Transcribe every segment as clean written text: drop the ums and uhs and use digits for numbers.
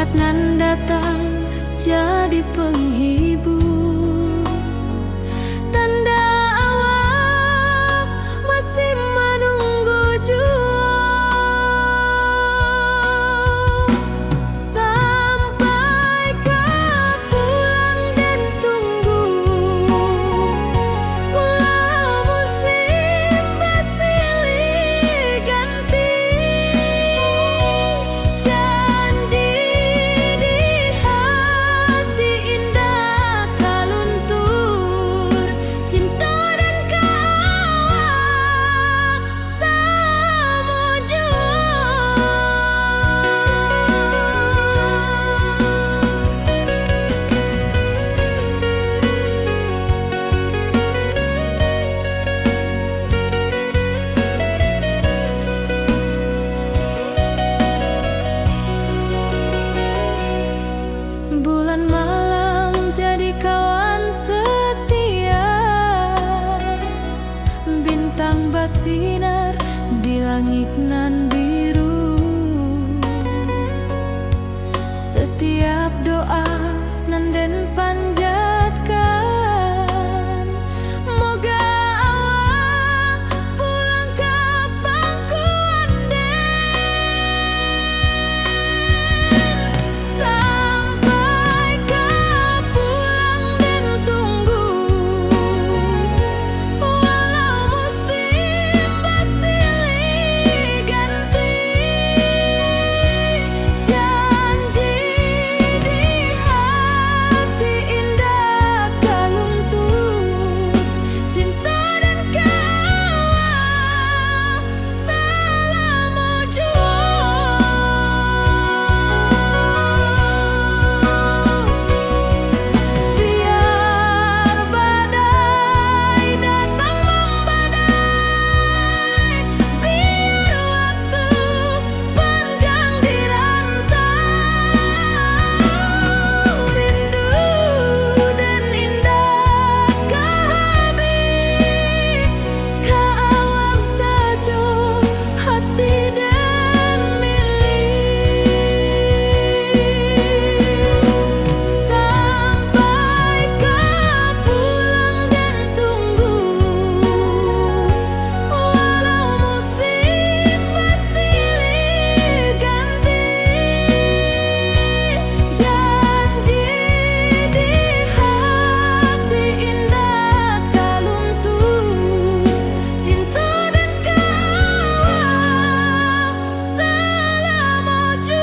saat nan datang jadi penghibur, tanda awal masih menunggu jua. Sampai kau pulang dan tunggu, walau musim bersilih ganti. Janji di hati indah kau luntur, cinta dan kawal sama jua. Bulan malam jadi kawan setia, bintang bersinar di langit nan biru. Setiap doa nan den panjatkan, moga awak pulang ke pangkuan den. Sampai kau pulang dan tunggu, walau musim bersilih ganti. Janji di hati indah kau luntur, cinta dan kawal selama jua. Biar badai datang membadai, biar waktu panjang dirantau, rindu dan indah kehabis, kau saja hati dan milik. Sampai kau pulang dan tunggu, walau musim bersilih ganti. Janji di hati indah kau luntur, cinta dan kawal selama jua.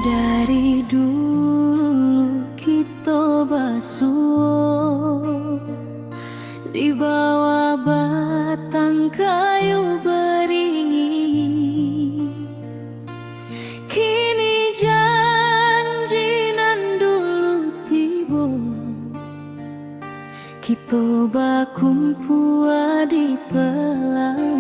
Dari dulu kita basuh di bawah batang kayu beringin. Kini janji nan dulu tiba, kita bakumpul di pelaminan.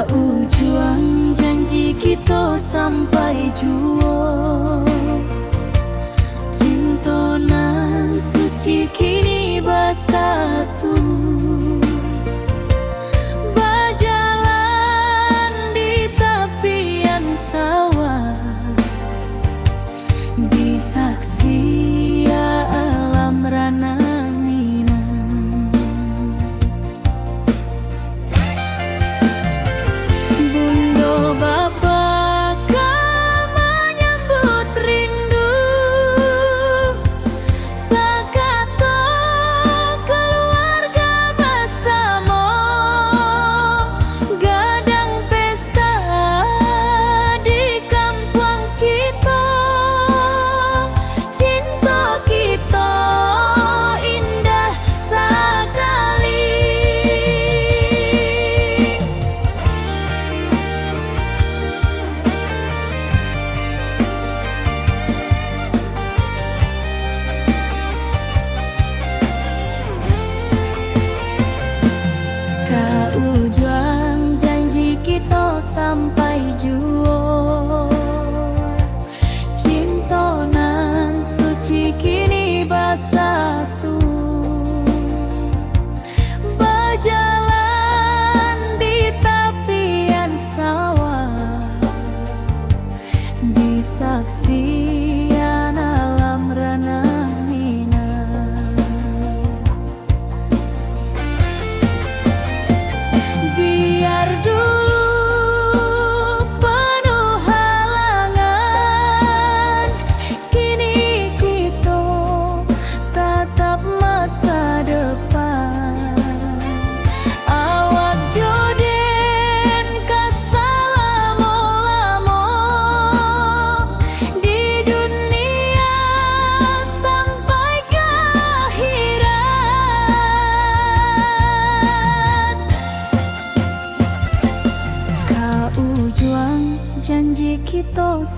Kau juang janji kita sampai jua, cinta nan suci kini bersatu.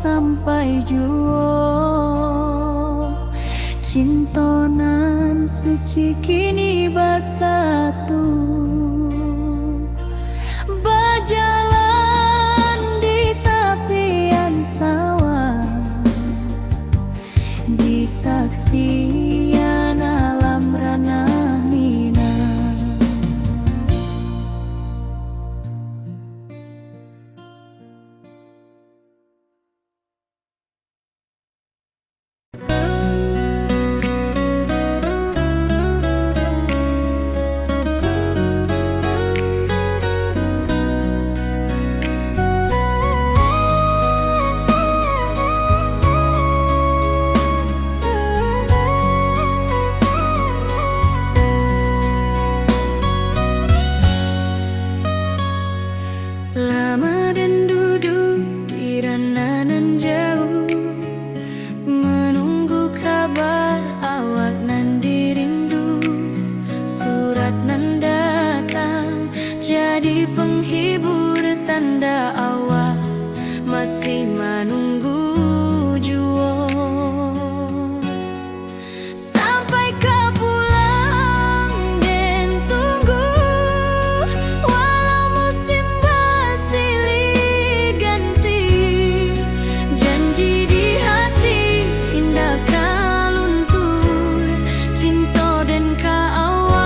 sampai juo. Cintonan suci kini bersatu, berjalan di tepian sawah, di saksian alam ranah Minang. Lama dan duduk di rananan jauh, menunggu kabar awak nan dirindu. Surat nan datang jadi penghibur, tanda awak masih menunggu juo. Sampai ke pulang dan tunggu, walau musim bersilih ganti. Janji di hati indah kaluntur, cinta dan kaawak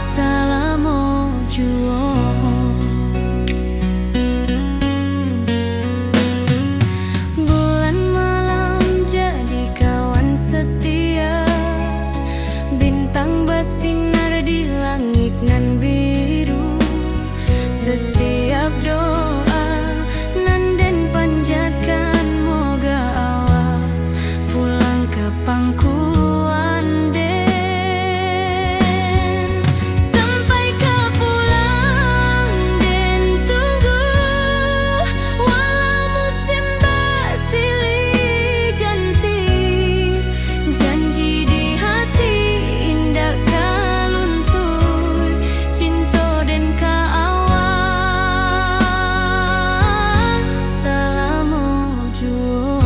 salamo juo. Bulan malam jadi kawan setia, bintang bersinar di langit nan biru. Setiap doa nan den panjatkan, moga awak pulang ke pangkuan den. Sampai ke pulang dan tunggu, walau musim bersilih ganti. Janji di hati indah kaluntur, cinta dan kaawak salamo juo.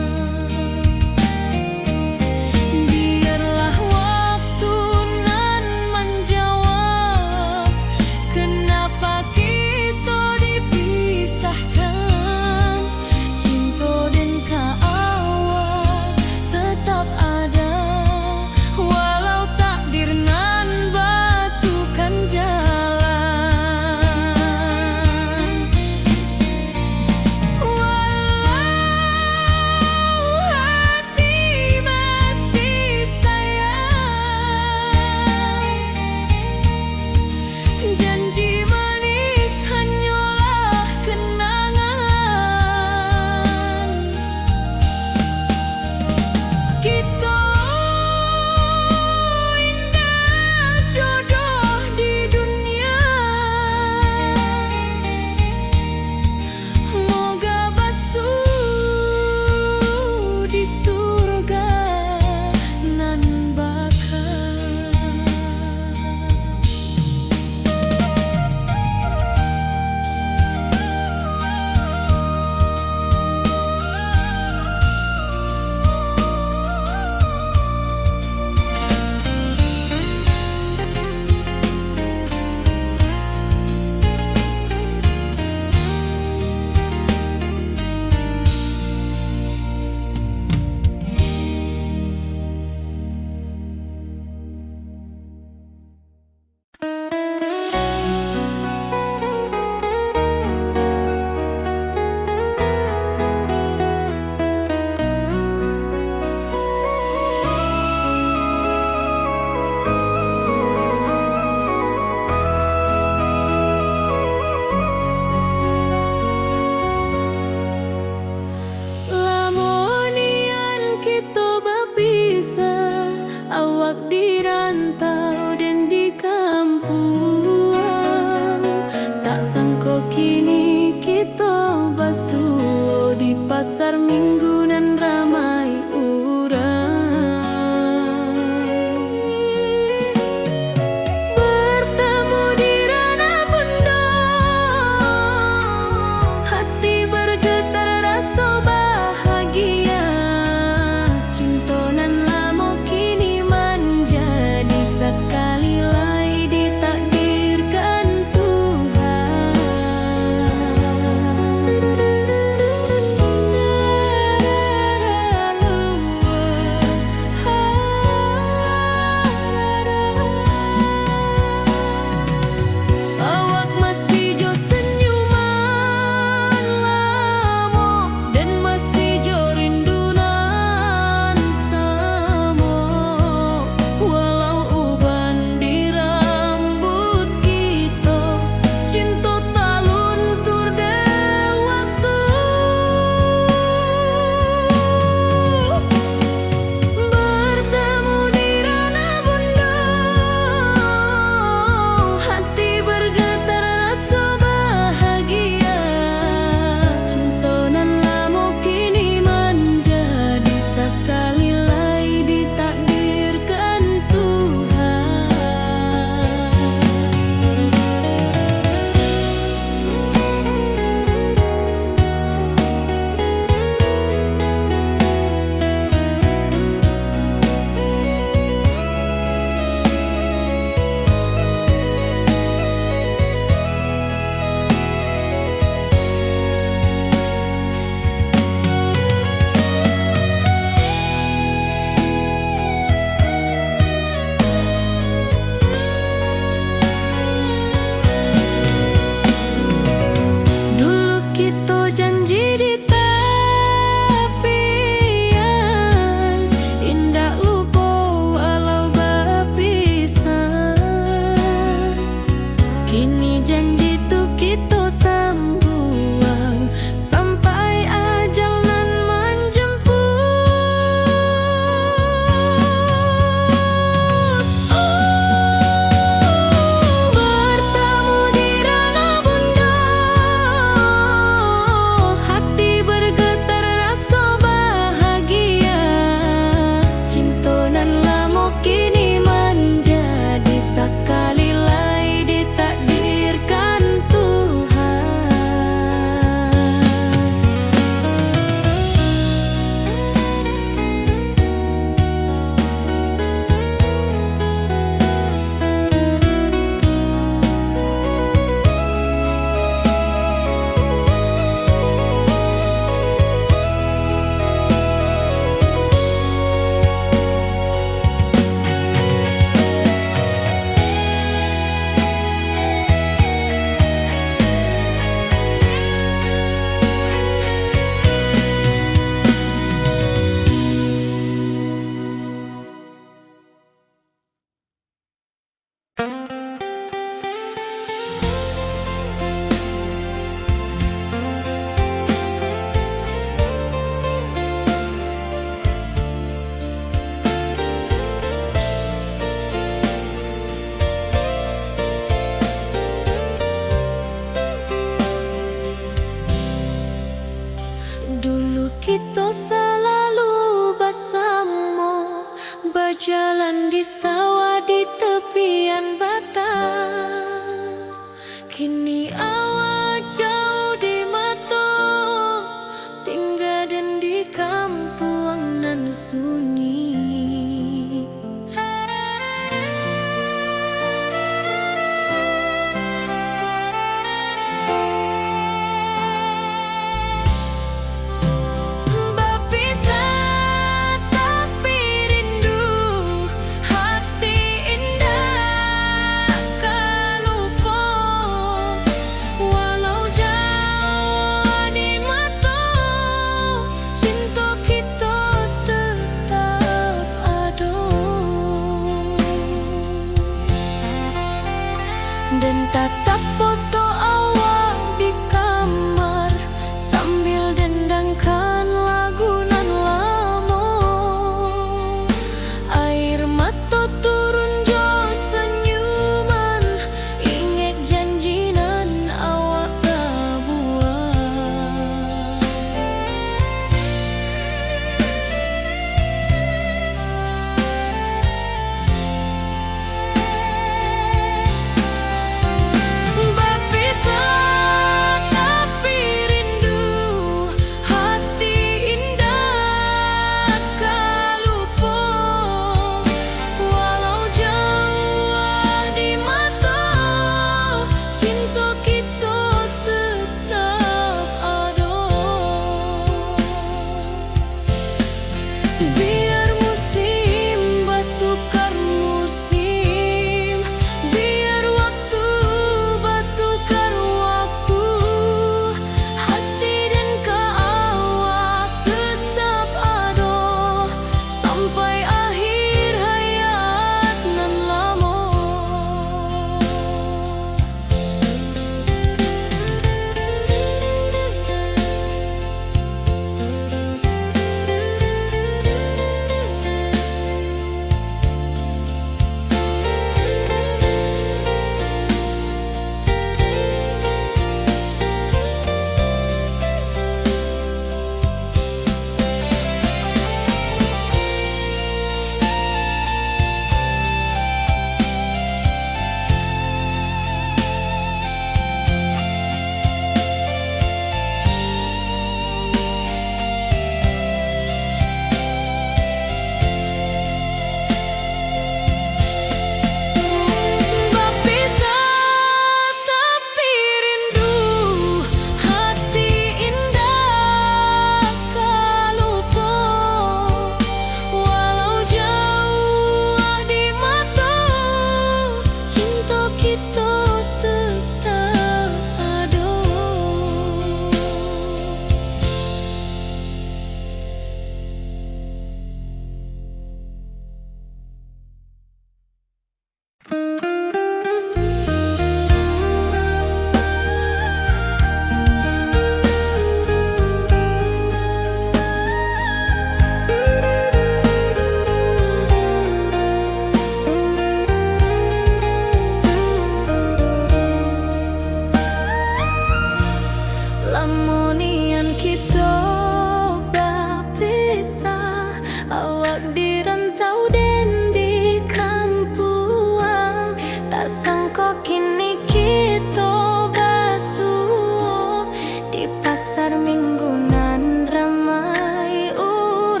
Awak di rantau dan di kampuang, tak sangka kini kita basuh di pasar minggunan ramai orang.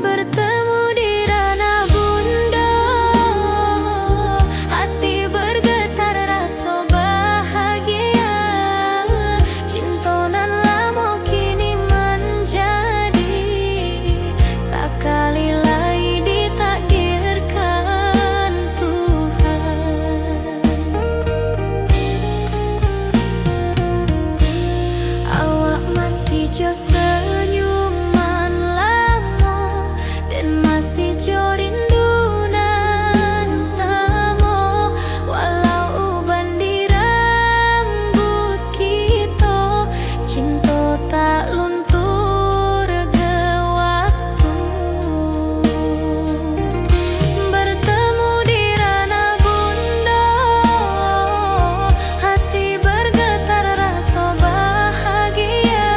Bertemu di ranah bunda, hati bergetar rasa bahagia. Cinta nan lama kini menjadi sekali lagi ditakdirkan Tuhan. Awak masih jo senyuman lama dan masih jo rindunan sama. Walau uban di rambut kita, cinta tak luntur ke waktu. Bertemu di ranah bunda, hati bergetar rasa bahagia.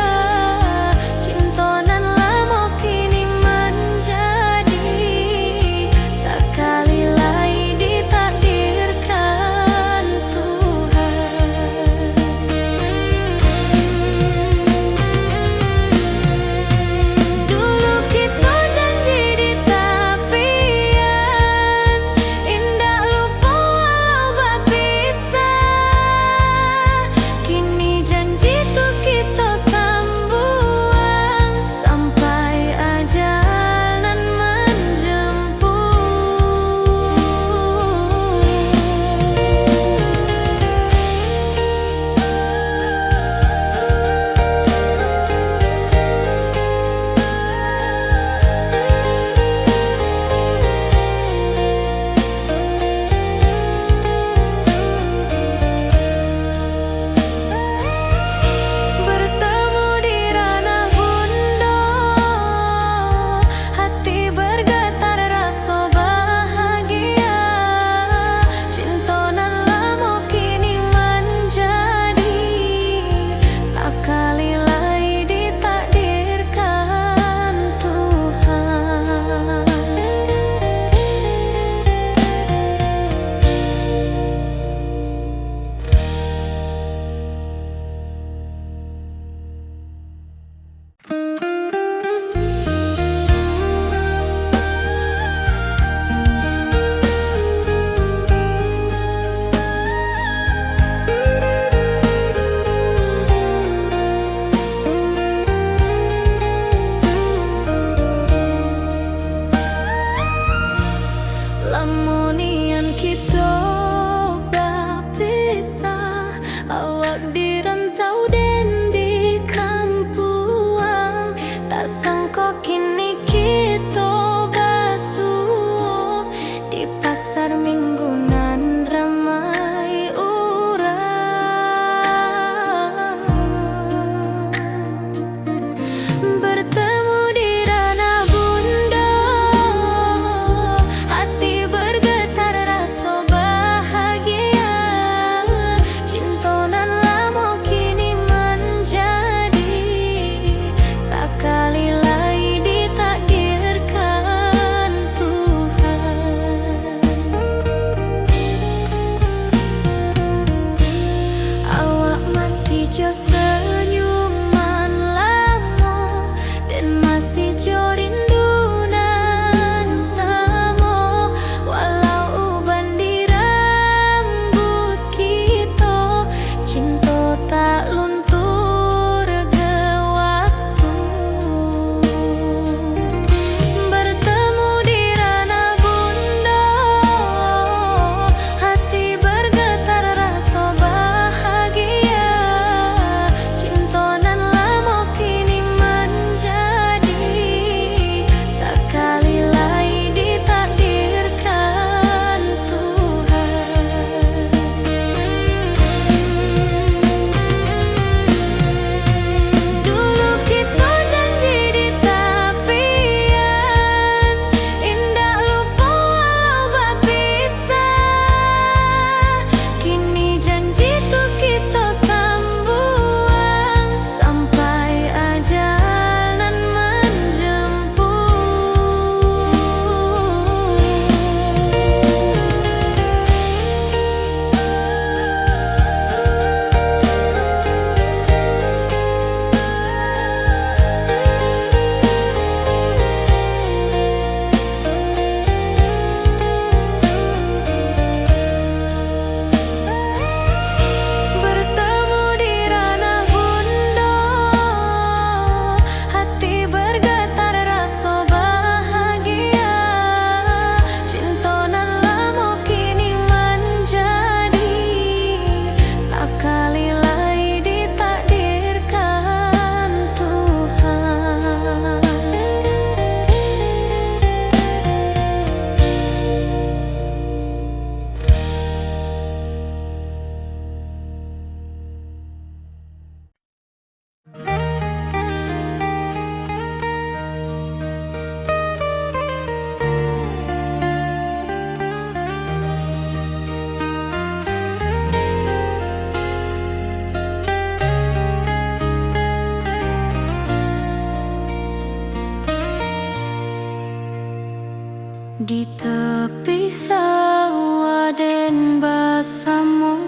Di tepi sawah den basamu,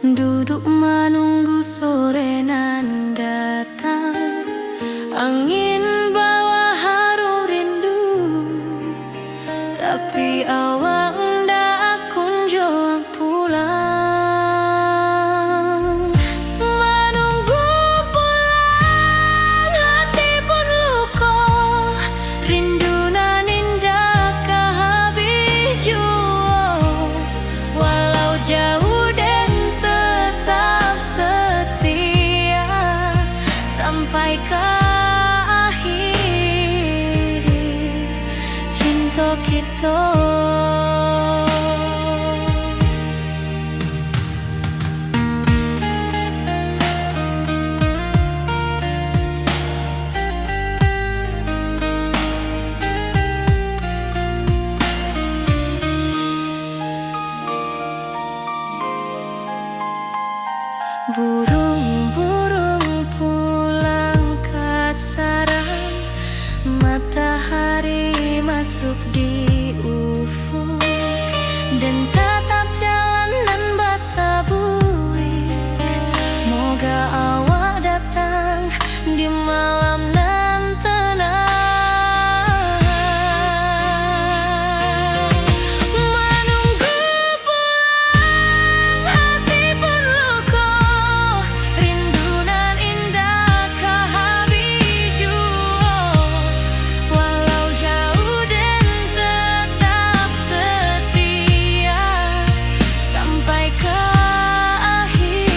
duduk menunggu sore nan datang. Angin bawa harum rindu, tapi awak ndak kunjung pulang. Menunggu pulang, hati pun luka, rindu nan indah kehabis jua. Walau jauh dan tetap setia sampai ke akhir cinta kita. Burung-burung pulang ke sarang, matahari masuk di ufuk, dan tatap jalanan basah buik. Moga awak datang di malam nan tenang. Menunggu pulang, hati pun luka, rindu nan indah kehabis jua. Walau jauh dan tetap setia sampai ke akhir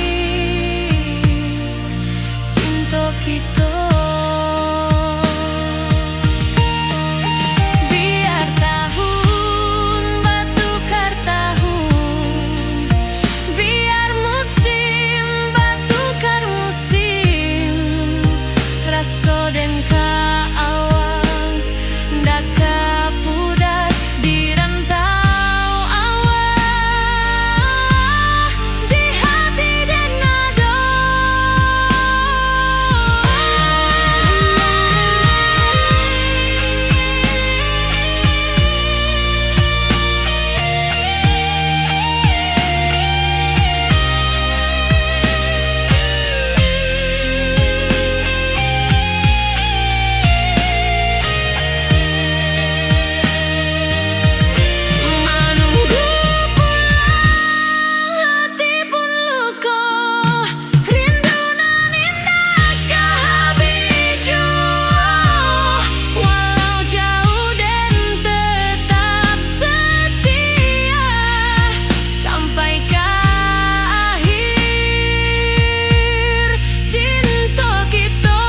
cinta kita. Biar tahun bertukar tahun, biar musim bertukar musim, rasa dan keawang ndak kepudar di rantau awak, di hati dan nada. Menunggu pulang, hati pun luka, rindu nan indah kehabis jua. Walau jauh dan tetap setia sampai ke akhir cinta kita.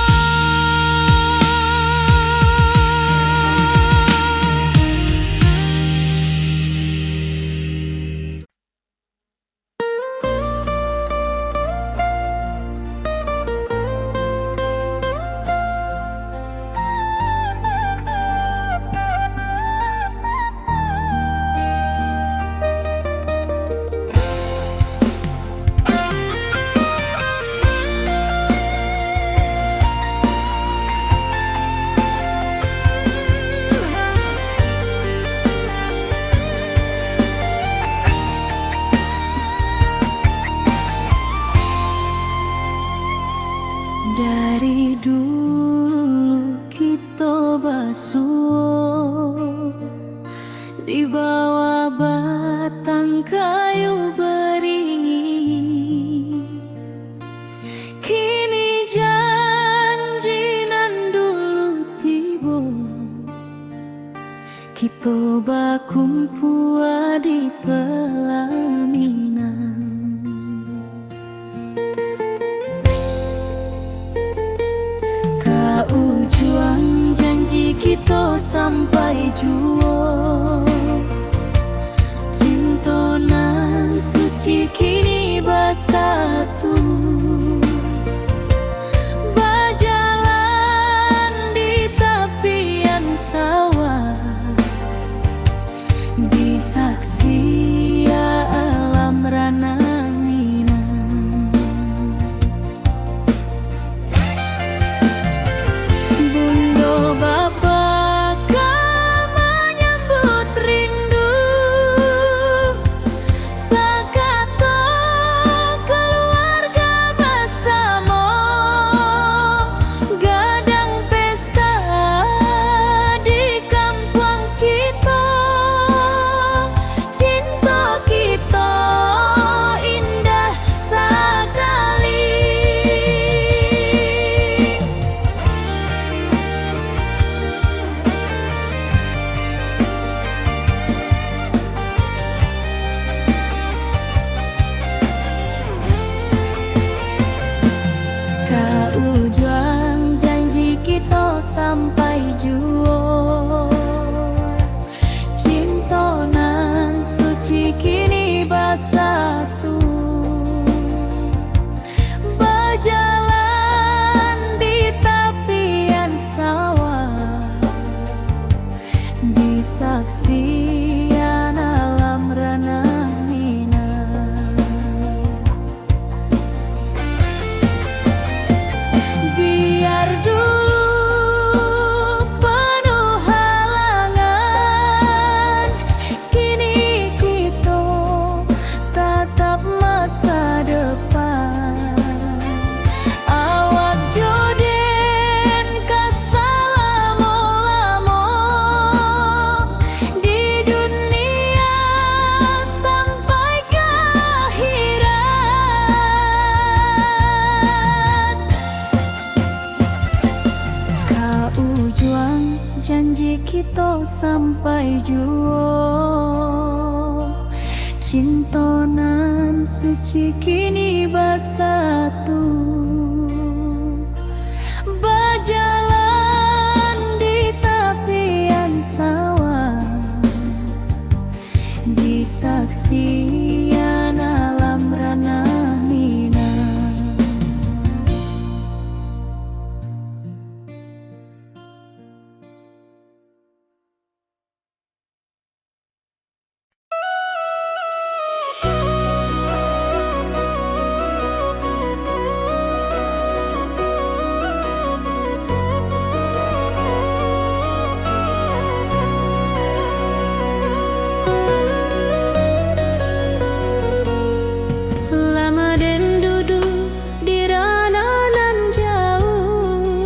Dari dulu kita basuh di bawah batang kayu beringin. Kini janji nan dulu tiba, kita bakumpul di pelaminan. Ujung janji kita sampai jua, cinta nan suci kini bersatu. Berjalan di tepian sawah, disaksi alam rana Minang. Bunda bapa kamanya sampai juo. Cintonan suci kini basatu, berjalan di tepian sawah, disaksian alam ranah Minang. Biar dulu penuh halangan, kini kita tatap masa depan. Awak joden kasalamo-lamo di dunia sampai ke akhirat. Kaujuang janji kita sampai juo, cintonan suci kini basatu, berjalan di tepian sawah, disaksian alam ranah Minang. Lama den duduk di ranah nan jauh,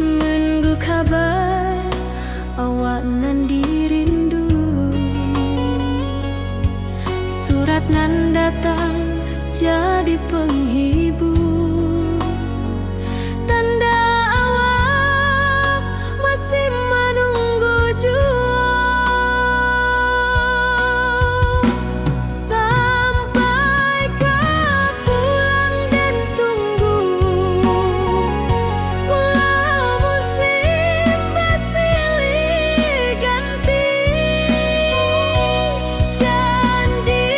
menunggu kabar awak nan dirindu. Surat nan datang jadi penghibur, tanda awak masih menunggu jua. Sampai ke pulang dan tunggu, pulau musim bersilih ganti. Janji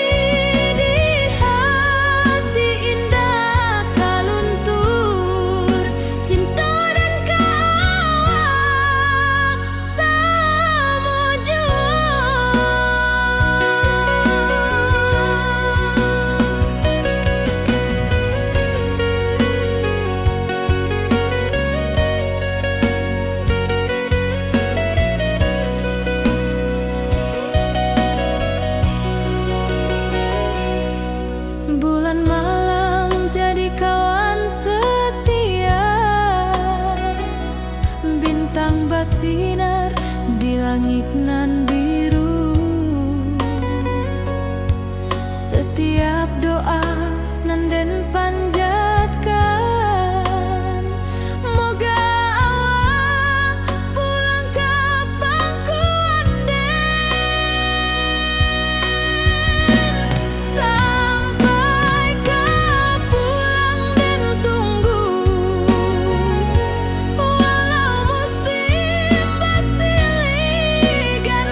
di hati indah kaluntur, cinta dan kawak sama jua. Bulan malam jadi kawan setia, bintang bersinar di langit nan biru. Setiap doa nan den panjatkan, moga awak pulang ke pangkuan den. Sampai ke pulang dan tunggu, walau musim bersilih ganti.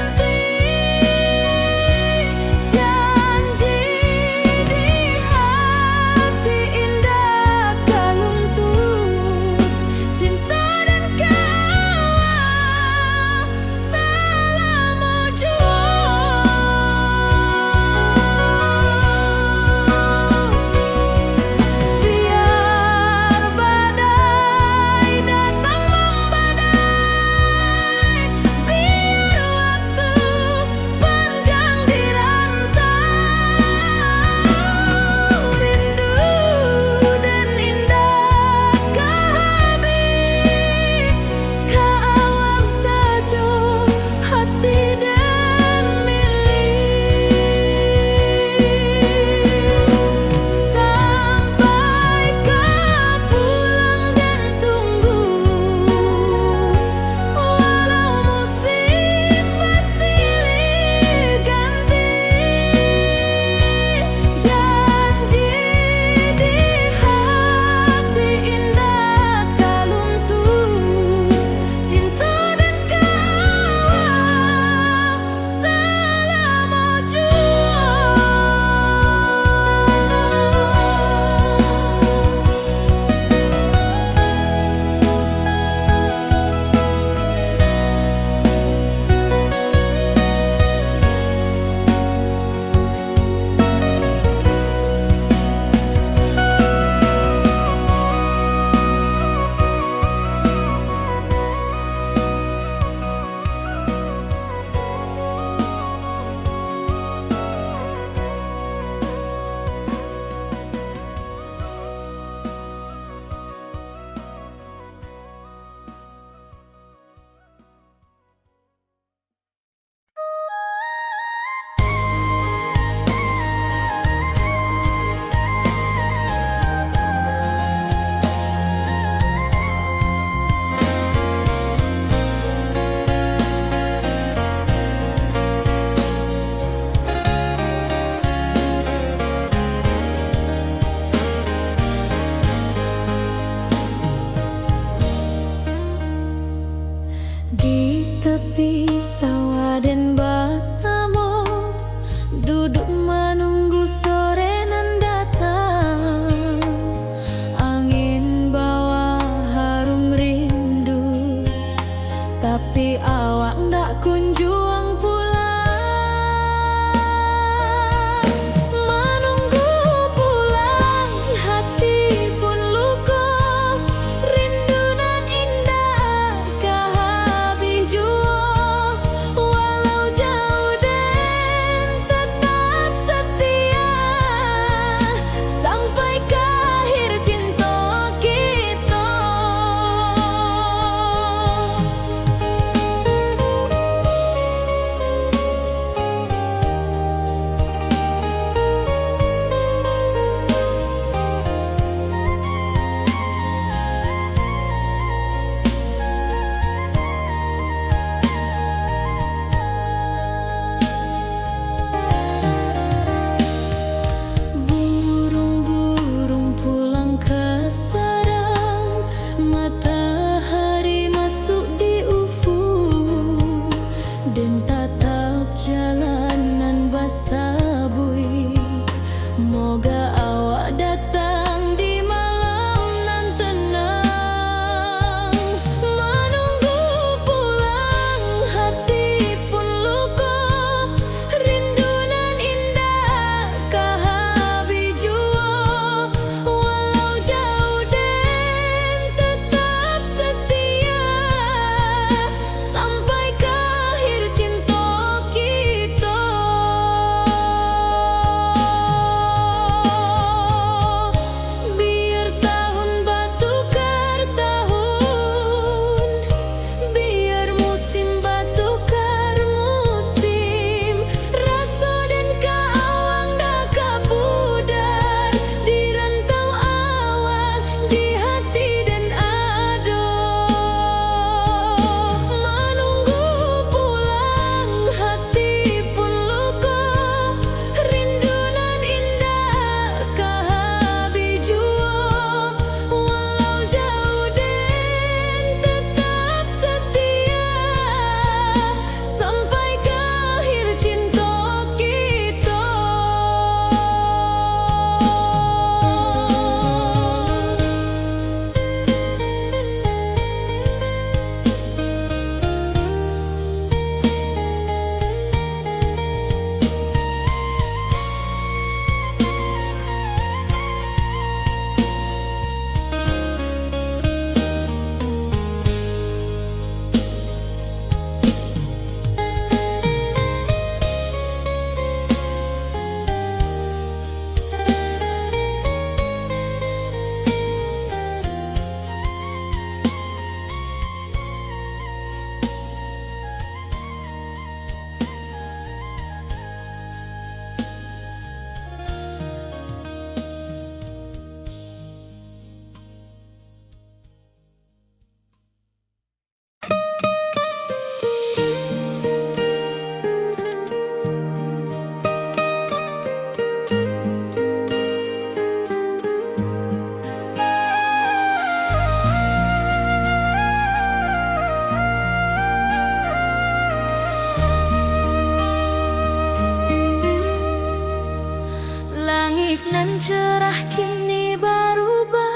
cerah kini berubah,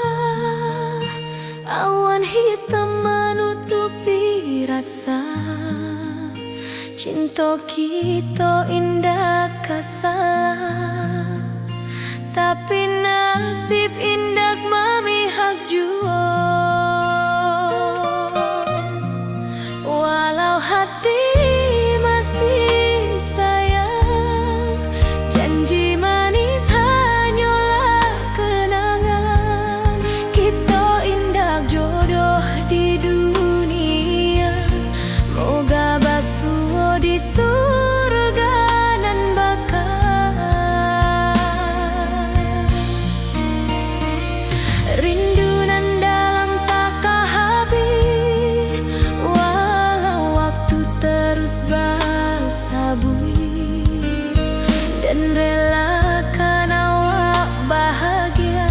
awan hitam menutupi rasa. Cinta kita indah kasalah, tapi nasib indah memihak jua. Walau hati masih sayang, janji manis hanyalah kenangan. Kita indah jodoh di dunia, moga basuh di surga nan bakal. Rindu nan dalam tak habis, walau waktu terus bersabui, dan relakan awak bahagia,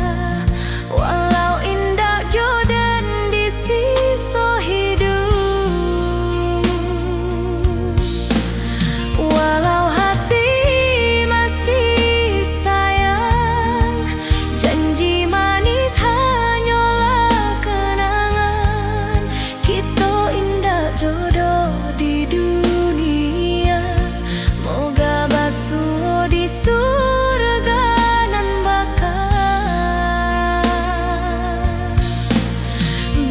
walau indah jodan di sisa hidup. Walau hati masih sayang, janji manis hanyalah kenangan. Kita indah jodoh di dunia, moga basuh di surga nan bakal.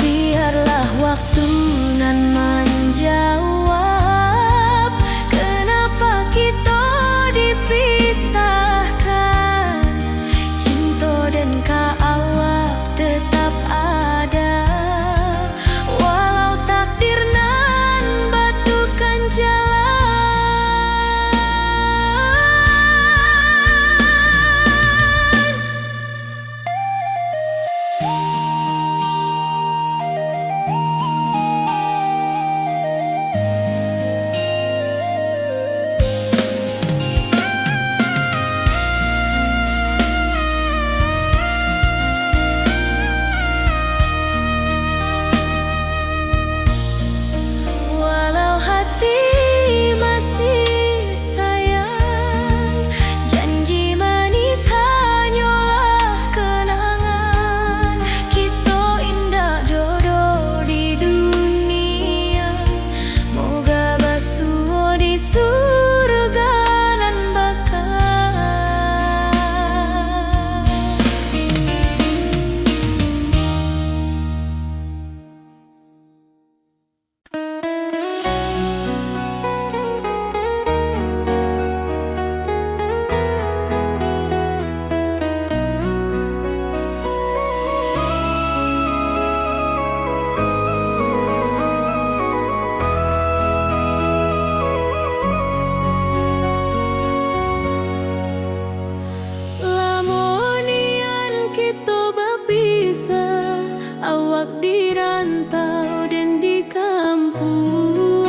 Biarlah waktu nan menjawab, kenapa kita dipisahkan. Cinta dan awak tetap ada, walau takdir nan batukan jalan. Walau hati masih sayang, janji manis hanyalah kenangan. Kita indah jodoh di dunia, moga basuh di surga nan bakal. Lamonian kita berpisah, awak di rantau dan di kampung.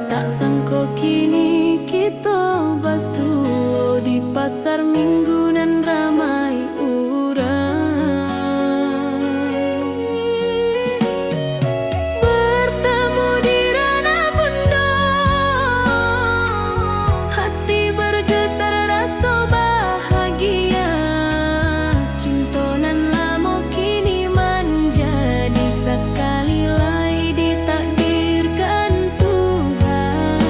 Tak sangka kini kita basuh di pasar minggu nan ramai urang. Bertemu di ranah bunda, hati bergetar rasa bahagia. Cinta nan lama kini menjadi sekali lagi ditakdirkan Tuhan.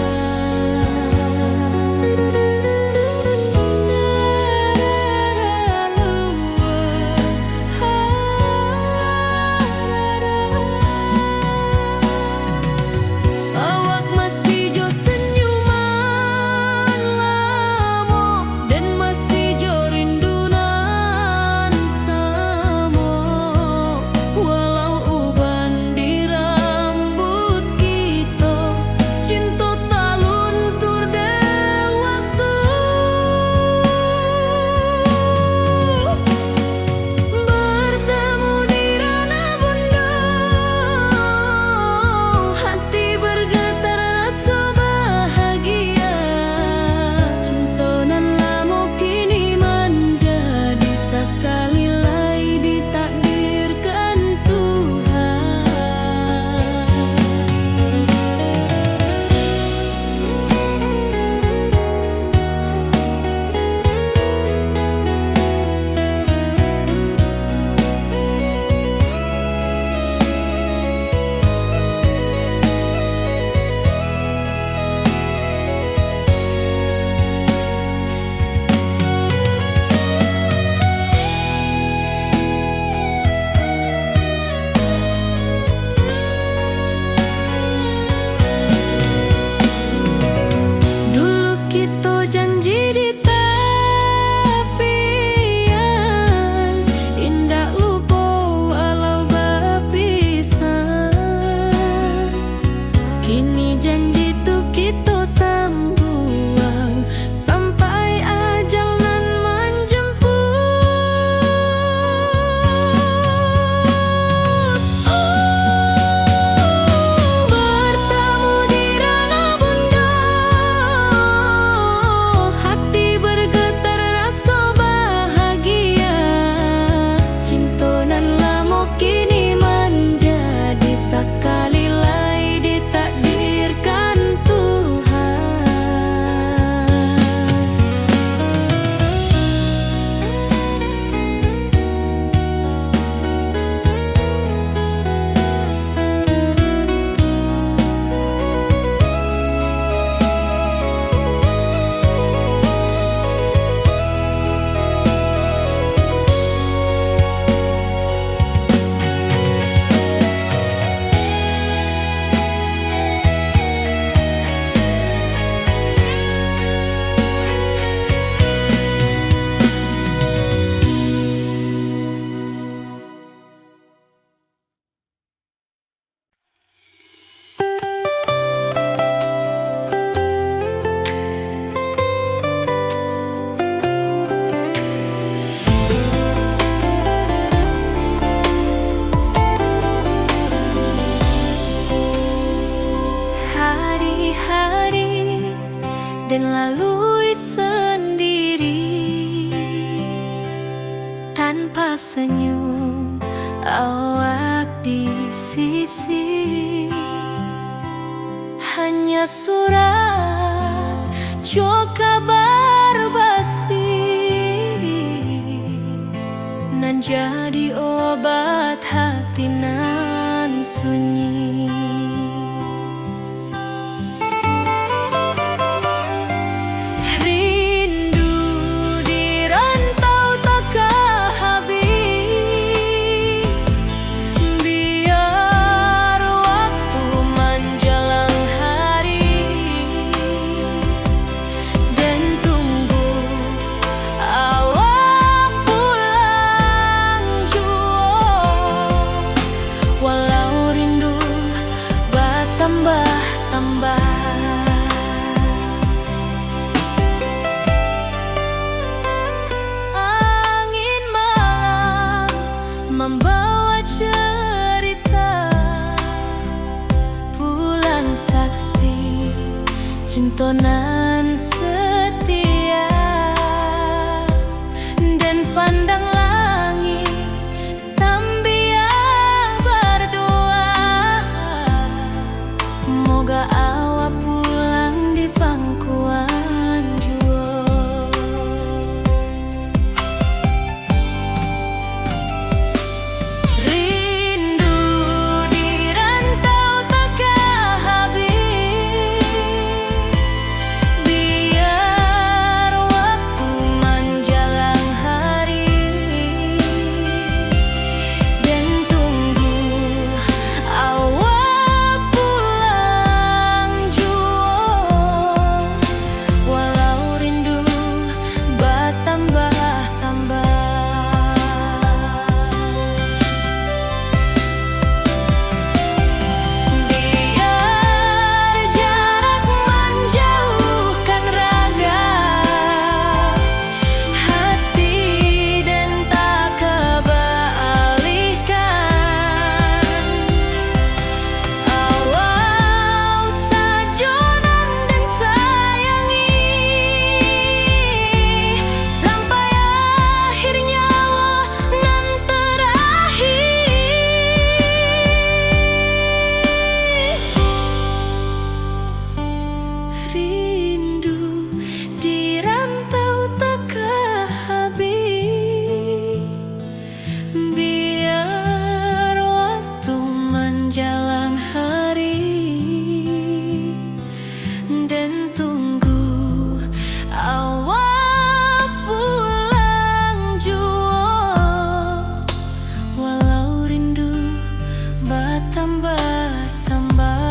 hanya surat jo kabar basi nan jadi obat hati nan sunyi. Rindu di rantau takkan habis, biar waktu menjelang hari dan tunggu awak pulang jua. Walau rindu bertambah-tambah, angin malam membawa cerita, bulan saksi cinta nan setia, dan pandang langit sambil berdoa, moga awak pulang di pangkuan jua. Rindu di rantau takkan habis, biar waktu menjelang hari dan tunggu awak pulang jua. Walau rindu bertambah-tambah, biar jarak menjauhkan raga hati dan tak kebalihkan. Awal sajonan dan sayangi sampai akhir nyawa nan terakhir. Rindu di rantau takkan habis, biar waktu menjelang hari dan tunggu awak pulang jua. Walau rindu bertambah-tambah.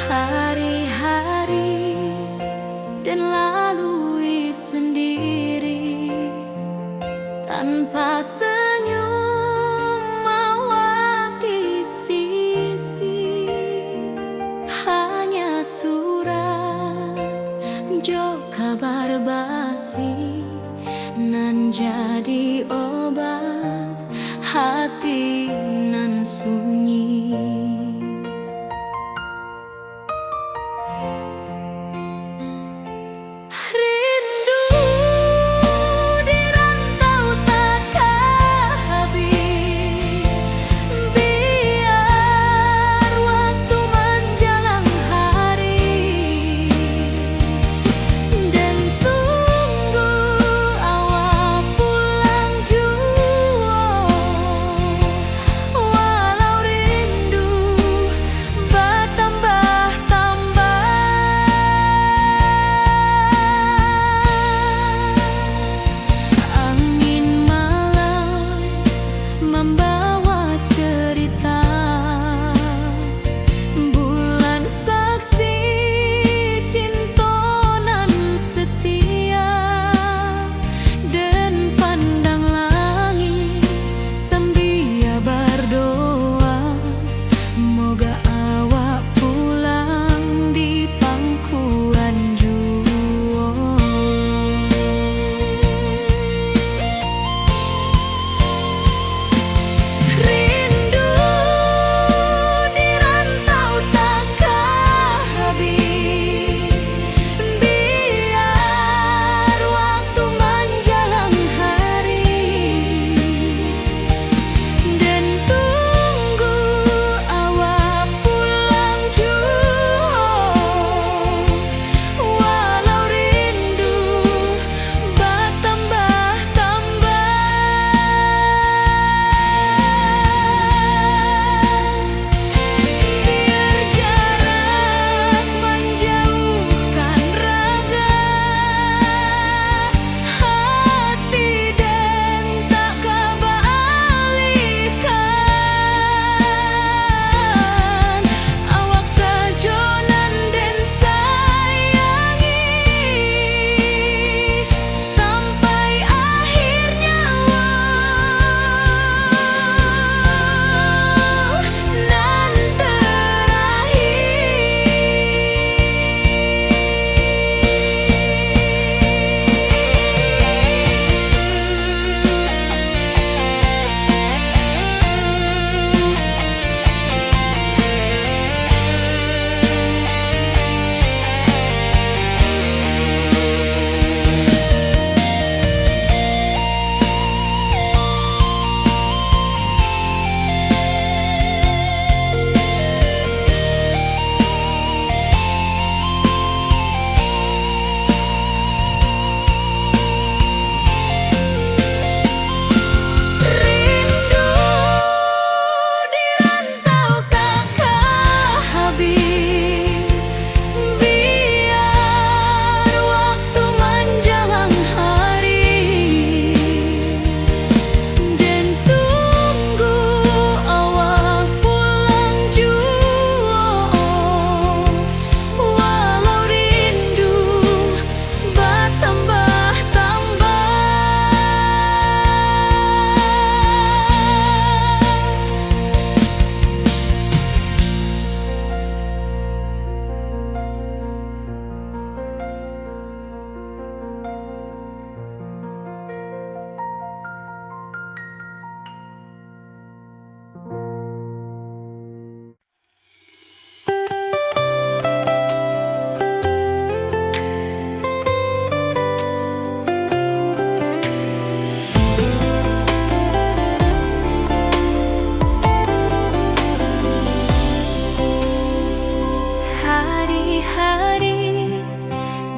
Hari-hari dan lalui sendiri tanpa senyum awak di sisi, hanya surat jo kabar basi nan jadi obat hati nan sunyi. Rindu di rantau takkan habis, biar waktu menjelang hari dan tunggu awak pulang jua.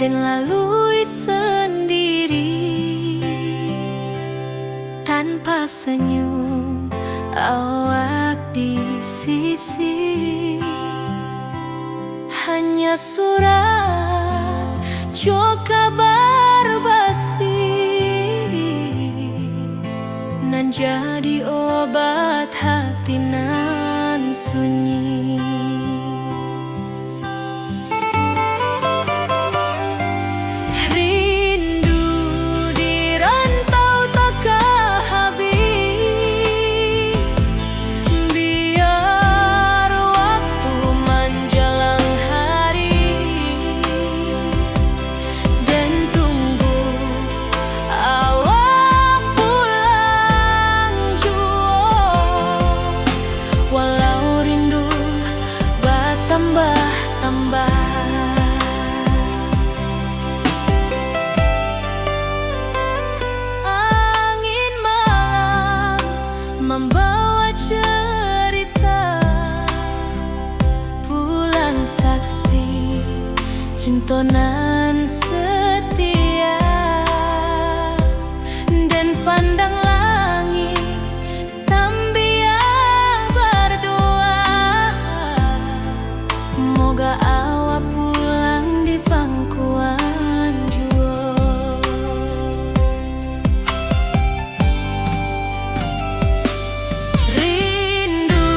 dan lalui sendiri tanpa senyum awak di sisi. Hanya surat jo kabar basi nan jadi obat hati nan sunyi. Rindu di rantau takkan habis, biar waktu menjelang hari dan tunggu awak pulang jua. Walau rindu bertambah-tambah, angin malam membawa cerita, bulan saksi cintonan setia, dan pandang langit sambil berdoa, moga awak pulang di pangkuan jua. Rindu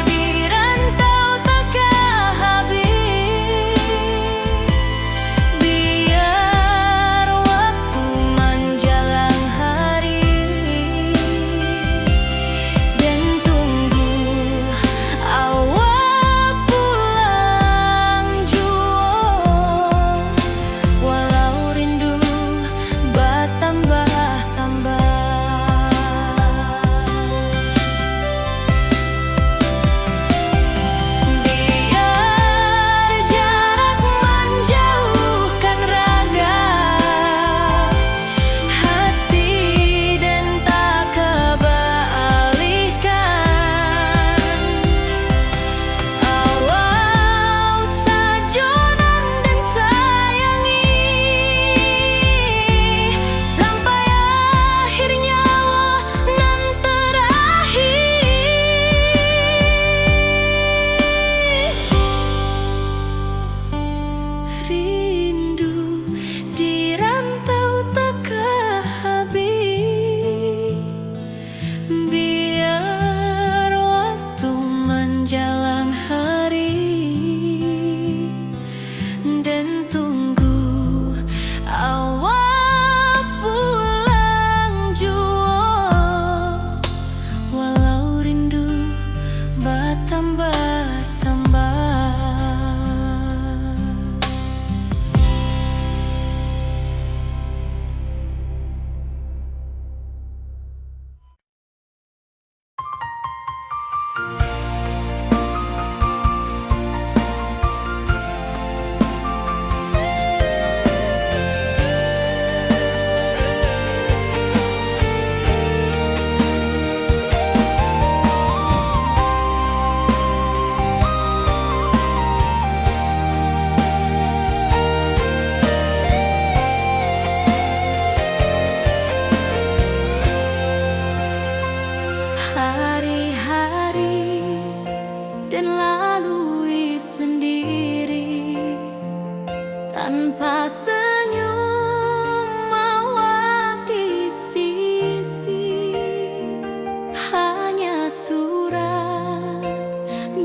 di rantau takkan habis, biar waktu menjelang hari dan tunggu awak pulang jua. Walau rindu bertambah-tambah, biar jarak menjauhkan raga hati dan tak kebalikan. Awak sajonan dan sayangi sampai akhir nyawa nan terakhir. Rindu di rantau takkan habis, biar waktu menjelang hari dan tunggu awak pulang jua. Walau rindu bertambah-tambah. Hari-hari dan lalui sendiri tanpa senyum awak di sisi. Hanya surat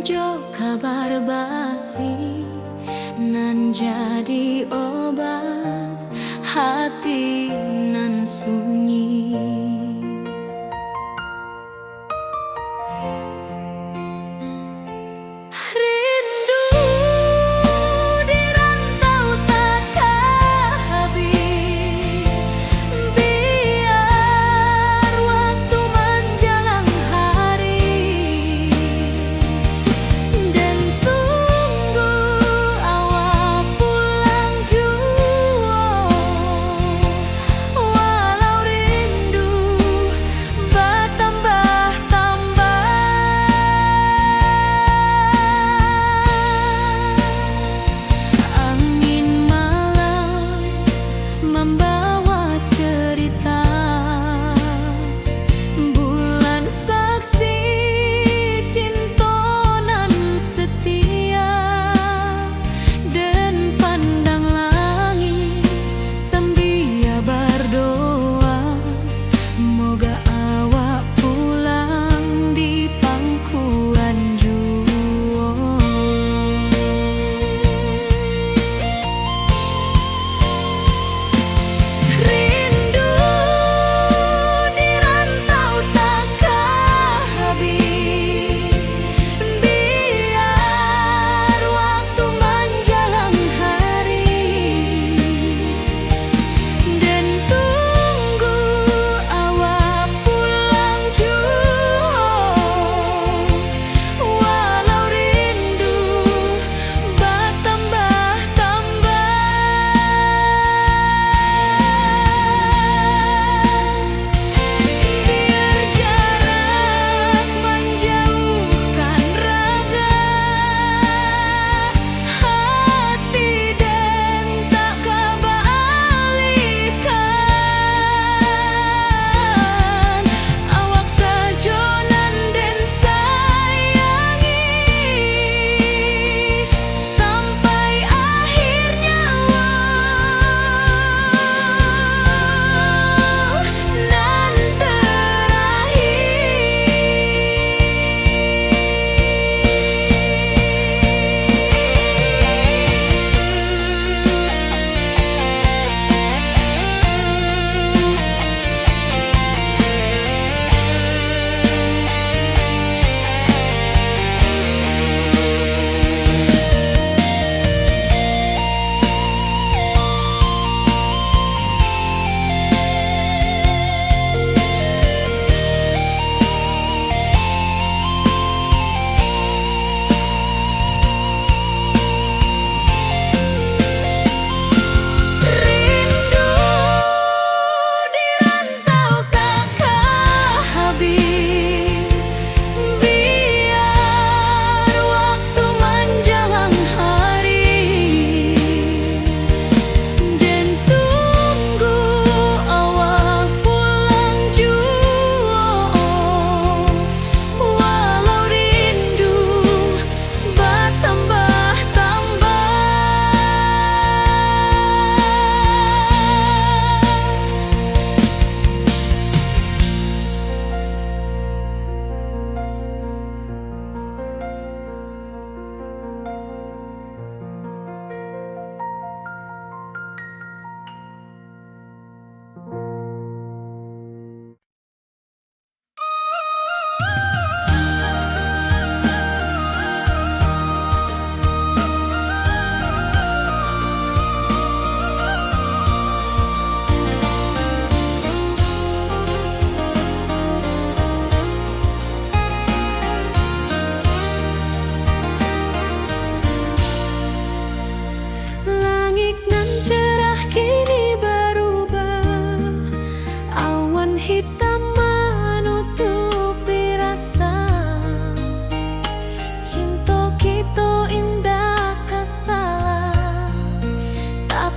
jo kabar basi nan jadi obat hati nan sunyi. Rindu di rantau takkan habis, biar waktu menjelang hari dan tunggu awak pulang jua. Walau rindu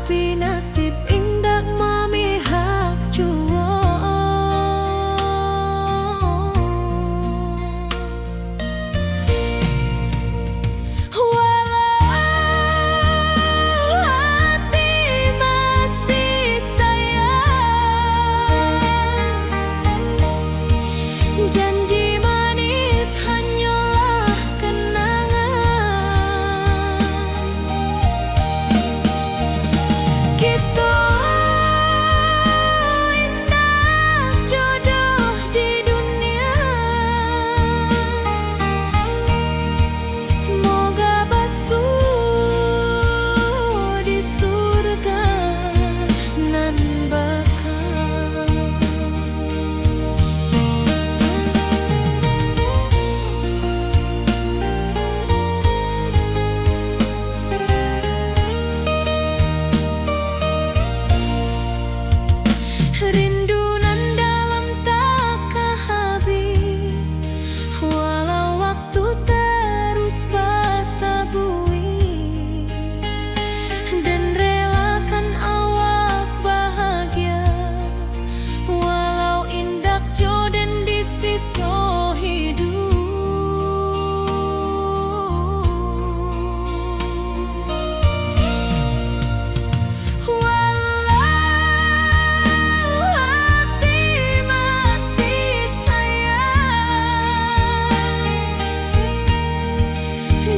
tapi nasib indak memihak jua. Janji manis hanyalah kenangan. Kita indah jodoh di dunia. Moga basuh di surga nan bakal. Rindu nan dalam tak habis, walau waktu terus basa bui, dan relakan awak bahagia, walau indak jodoh di sisa hidup.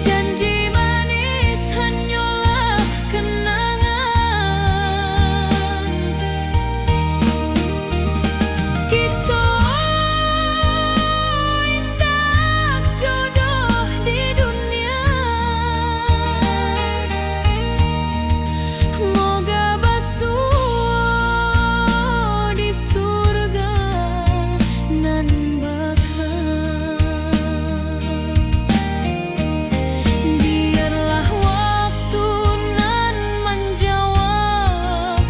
Janji manis hanyalah kenangan. Kita indah jodoh di dunia. Moga basuh di surga nan bakal. Biarlah waktu nan menjawab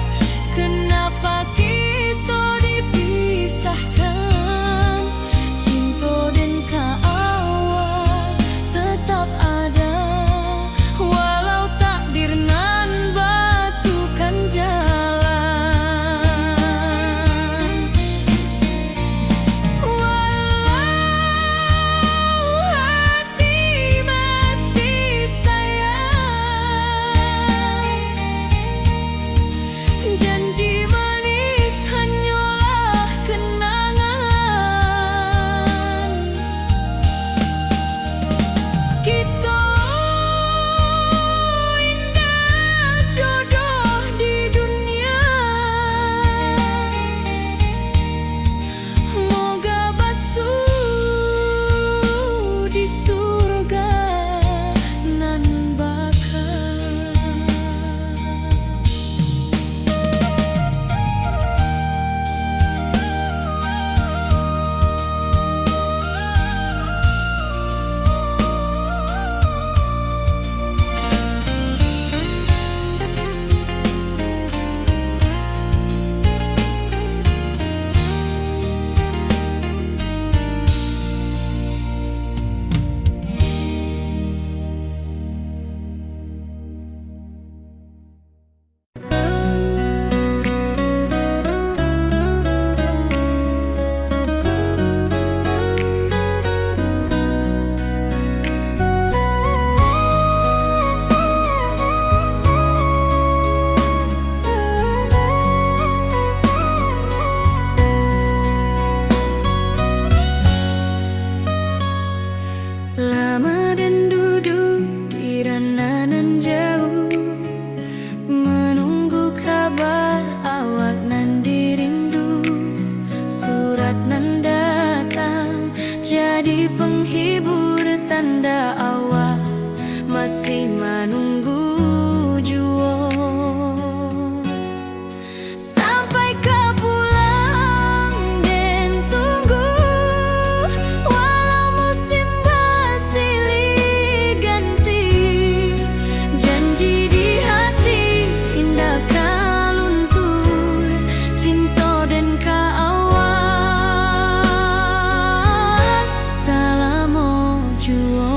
kenapa kita dipisahkan. Cinta dan kaawak tetap ada, walau takdir nan batukan jalan. Walau hati masih sayang, janji manis hanyalah kenangan. Kita indah jodoh di dunia. Moga basuh di surga nan bakal. Lama dan duduk di ranah nan jauh, menunggu kabar awak nan dirindu. Surat nan datang jadi penghibur, tanda awak masih menunggu jua. Sampai kau pulang dan tunggu, walau musim bersilih ganti. Janji di hati indah kaluntur, cinta dan kaawak selama jua.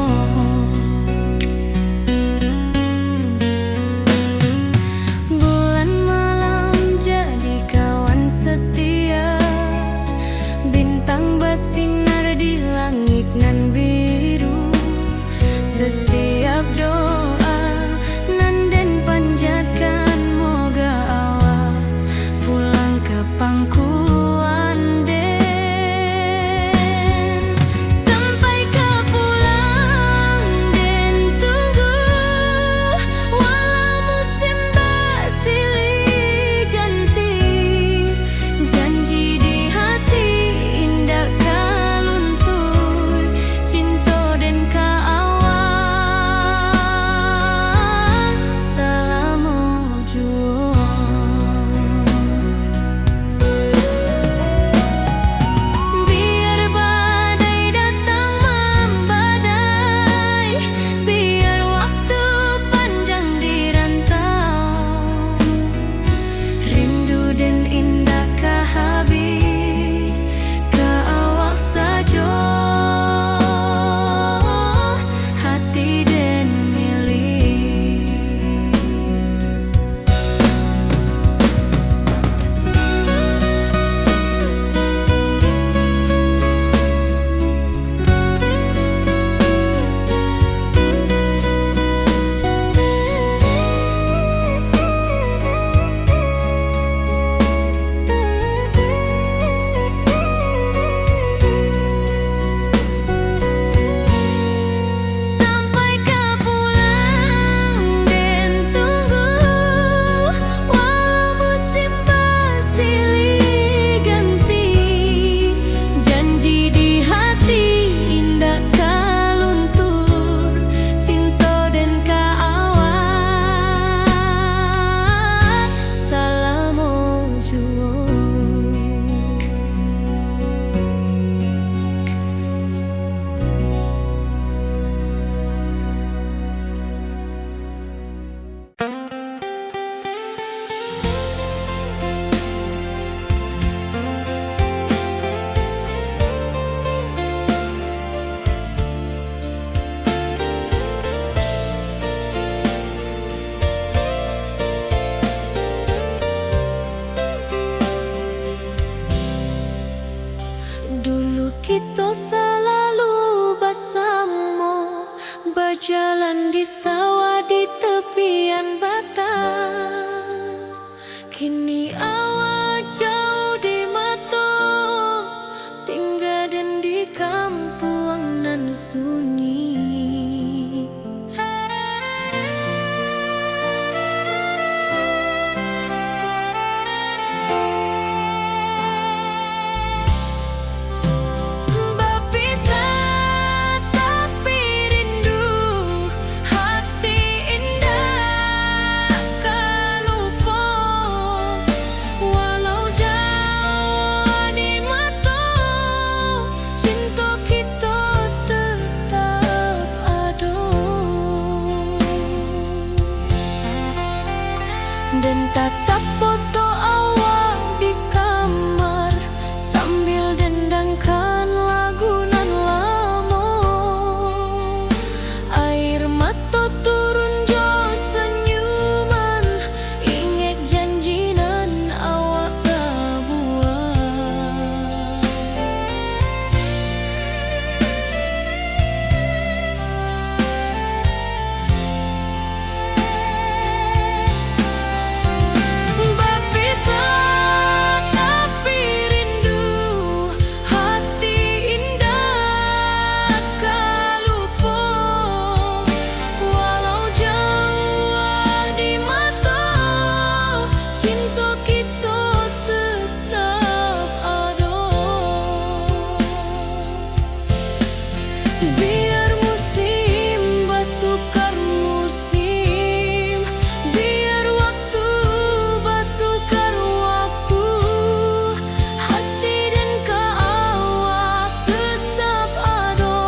Kini awak jauh di mata, tinggal dan di kampung nan sunyi. Dan tatap foto awak di kamar sambil dendangkan lagu nan lama. Air mata turun jo senyuman, ingat janji nan awak tak buat. Biar musim bertukar musim, biar waktu bertukar waktu, hati dan awak tetap ada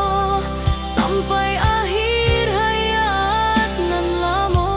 sampai akhir hayat nan lama.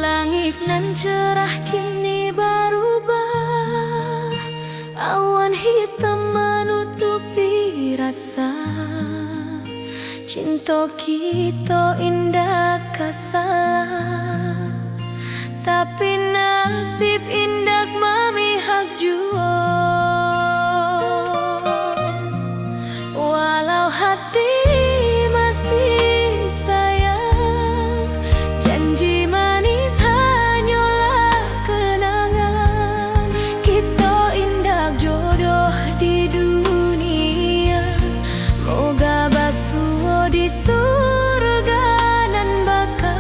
Langit nan cerah kini berubah, awan hitam menutupi rasa. Cinta kita indah kasalah, tapi nasib indah memihak jua. Walau hati masih sayang, janji manis hanyalah kenangan. Kita indah jodoh di dunia, moga basuh di surga nan bakal.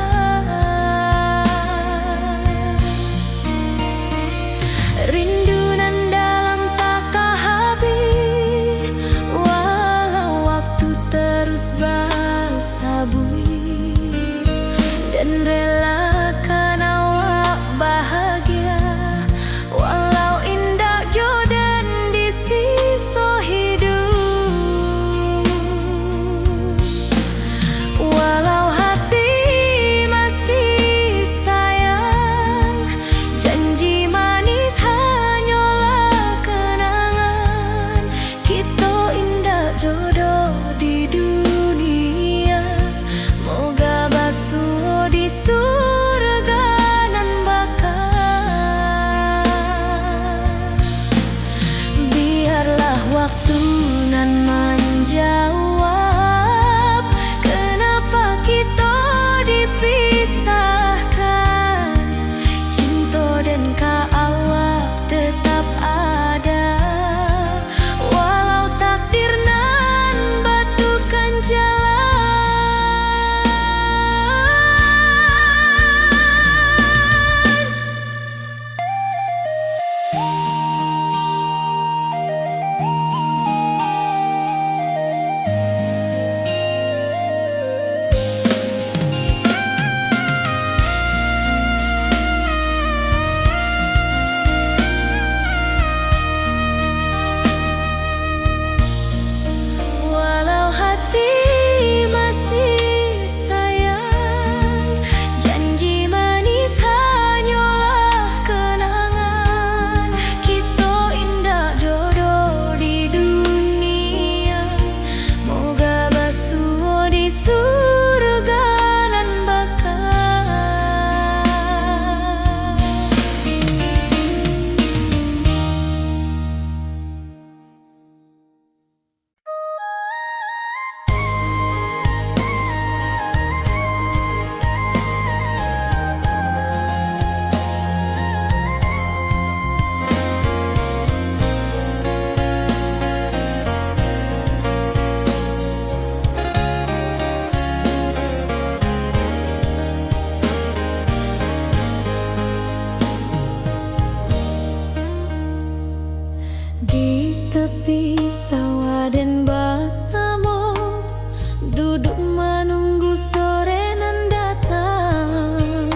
duduk menunggu sore nan datang.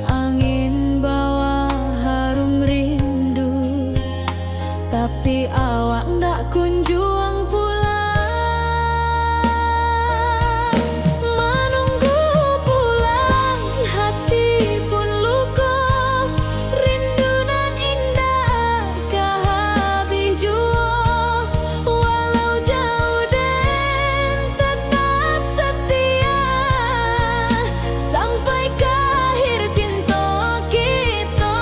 Angin bawa harum rindu, tapi awak ndak kunjung pulang. Menunggu pulang, hati pun luka. Rindu nan indah kah habis jua. Walau jauh dan tetap setia, sampai ke akhir cinta kita.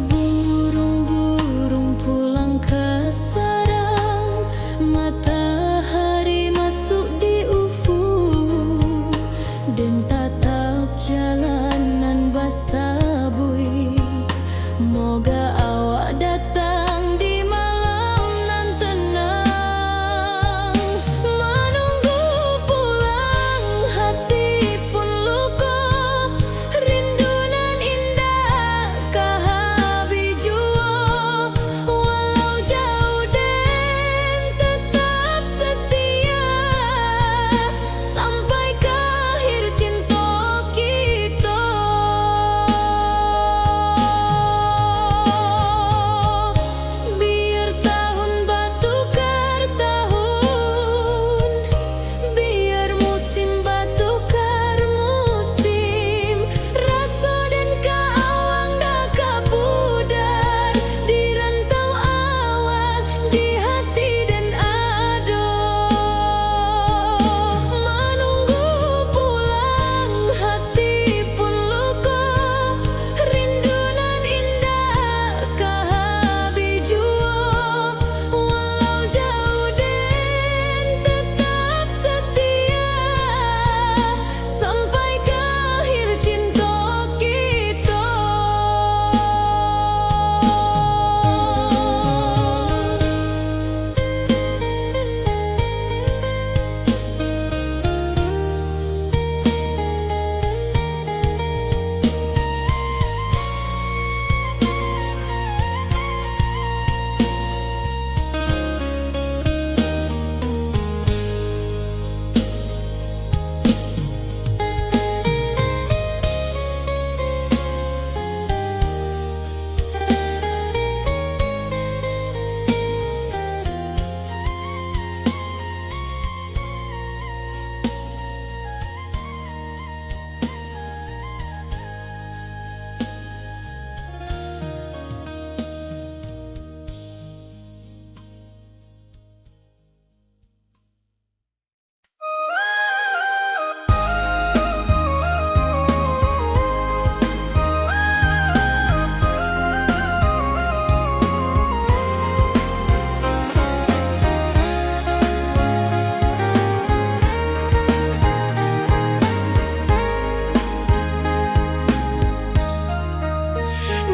Burung-burung pulang ke sarang, matahari masuk di ufuk, dan tatap jalanan basah bui. Moga awak datang di malam nan tenang. Menunggu pulang, hati pun luka. Rindu nan indah kah habis jua. Walau jauh dan tetap setia, sampai ke akhir cinta kita. Biar tahun bertukar tahun, biar musim bertukar musim. Rasa dan keawang dah kapudar di rantau awak, di hati dan ado. Menunggu pulang, hati pun luka. Rindu nan indah kah habis jua. Walau jauh dan tetap setia, sampai ke akhir cinta kita.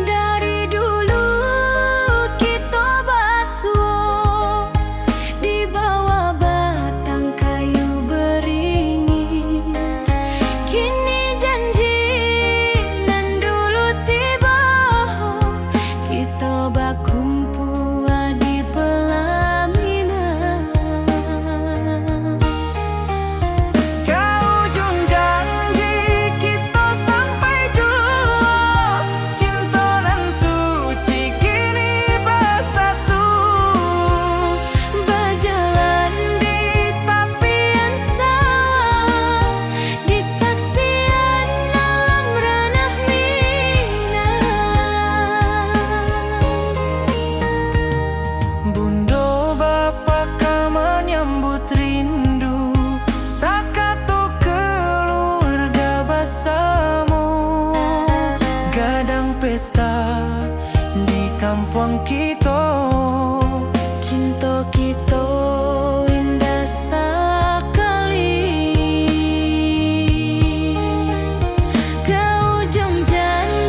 Dari dulu kita basuh di bawah batang kayu beringin. Kini janji nan dulu tiba, kita berkumpul di pelaminan. Ke ujung janji kita sampai jua, cinta nan suci kini bersatu. Berjalan di tapian sawah, di saksian alam ranah Minang. Bunda bapa kau menyambut rindu, sakatu keluarga bersama. Gadang pesta di kampung kita, cinta kita indah sekali. Ke ujung janji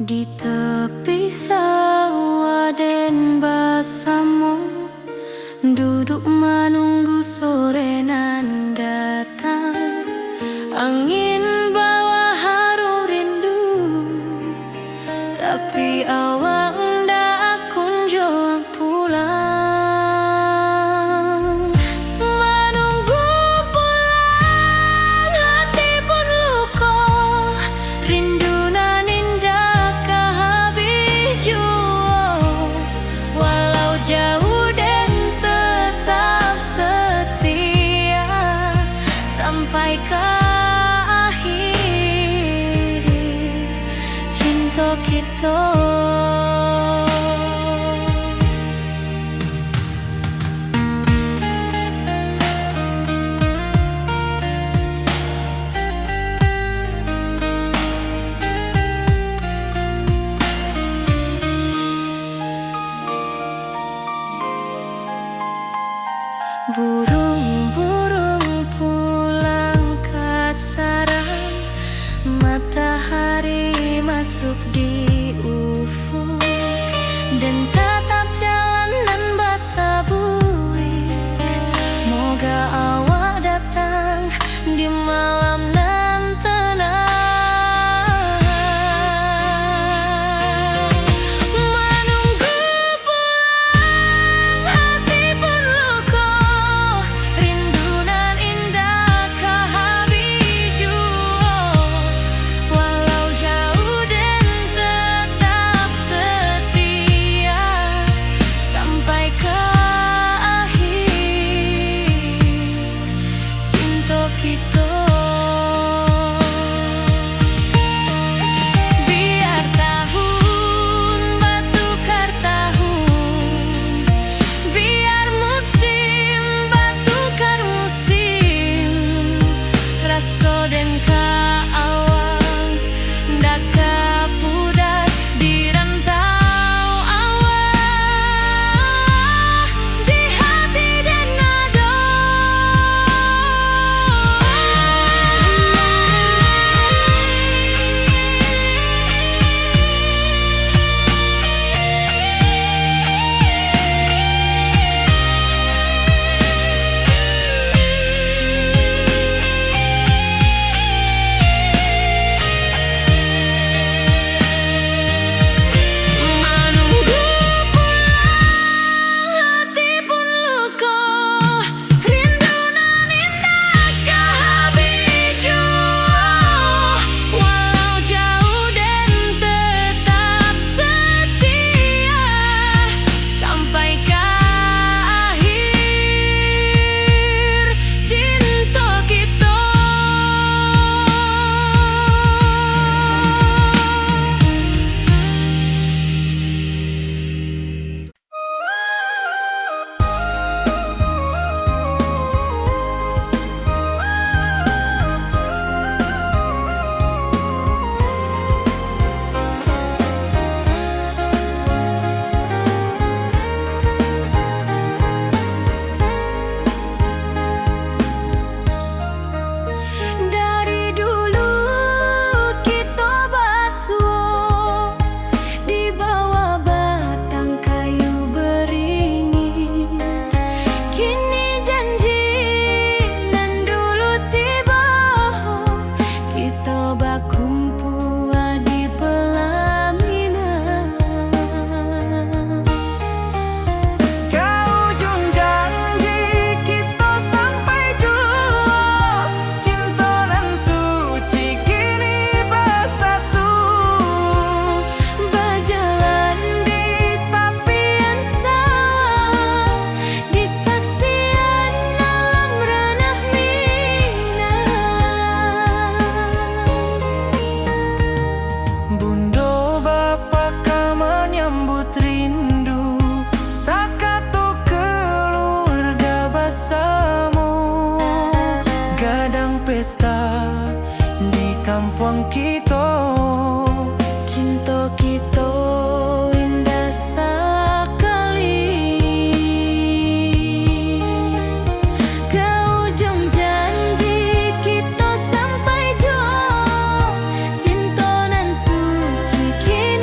Di tepi sawah den basamu, duduk menunggu sore nan datang. Angin bawa harum rindu, tapi awak ndak kunjung pulang. Menunggu pulang, hati pun luka, rindu nan indah kehabis jua. Walau jauh dan tetap setia sampai ke akhir cinta kita. Burung-burung pulang ke sarang, matahari masuk di ufuk, dan tatap jalanan basah buik. Moga awak datang di malam nan tenang. Menunggu pulang, hati pun luka, rindu nan indah kehabis jua. Walau jauh dan tetap setia sampai ke akhir cinta kita. Biar tahun bertukar tahun, biar musim bertukar musim, rasa dan keawang ndak kapudar di rantau awak, di hati dan nada. Menunggu pulang, hati pun luka, rindu nan indah kehabis jua. Walau jauh dan tetap setia sampai ke akhir cinta kita. Dari dulu kita basuh di bawah batang kayu beringin. Kini janji nan dulu tiba, kita berkumpul di pelaminan. Ke ujung janji kita sampai jua, cinta nan suci kini bersatu. Berjalan di tepian sawah, di saksian alam ranah Minang. Bunda bapa ka menyambut rindu, sakatu keluarga bersama, gadang pesta di kampung kita. Cinta kita indah sekali. Ke ujung janji kita sampai jua, cinta nan suci kini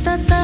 cinta tak